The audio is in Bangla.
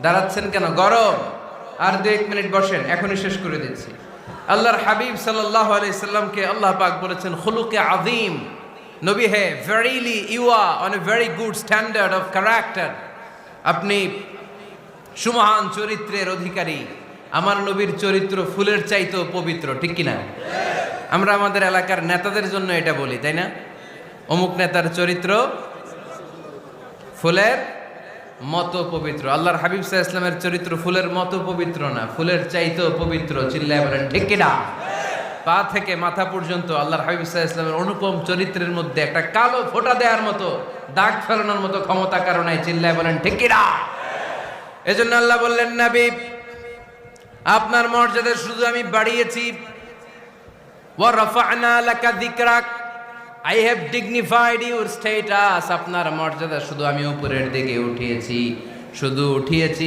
দাঁড়াচ্ছেন কেন? গরম। আর 2-1 মিনিট বসেন, এখনই শেষ করে দিচ্ছি। আল্লাহর হাবিব সাল্লাল্লাহু আলাইহি সাল্লামকে আল্লাহ পাক বলেছেন খুলুকে আযীম। নবী হে, verily you are on a very good standard of character. আপনি সুমহান চরিত্রের অধিকারী। আমার নবীর চরিত্র ফুলের চাইতেও পবিত্র, ঠিক কিনা? আমরা আমাদের এলাকার নেতাদের জন্য এটা বলি, তাই না? অমুক নেতার চরিত্র ফুলের মতো পবিত্র। আল্লাহর হাবিব সাল্লাল্লাহু আলাইহি ওয়াসাল্লামের চরিত্র ফুলের মতো পবিত্র না, ফুলের চাইতেও পবিত্র। চিল্লায় বলেন ঠিক কিনা? পা থেকে মাথা পর্যন্ত আল্লাহর হাবিব সাল্লাল্লাহু আলাইহি ওয়াসাল্লামের অনুপম চরিত্রের মধ্যে একটা কালো ফোঁটা দেওয়ার মতো, দাগ ফেলানোর মতো ক্ষমতা কারণে। চিল্লায় বলেন ঠিক কিনা? এজন্য আল্লাহ বললেন, নবী আপনার মর্যাদা শুধু আমি বাড়িয়েছি, ওয়া রাফা'না লাকা যিকরাক, I have dignified your status. আপনার মর্যাদা শুধু আমি উপরের দিকে উঠিয়েছি, শুধু উঠিয়েছি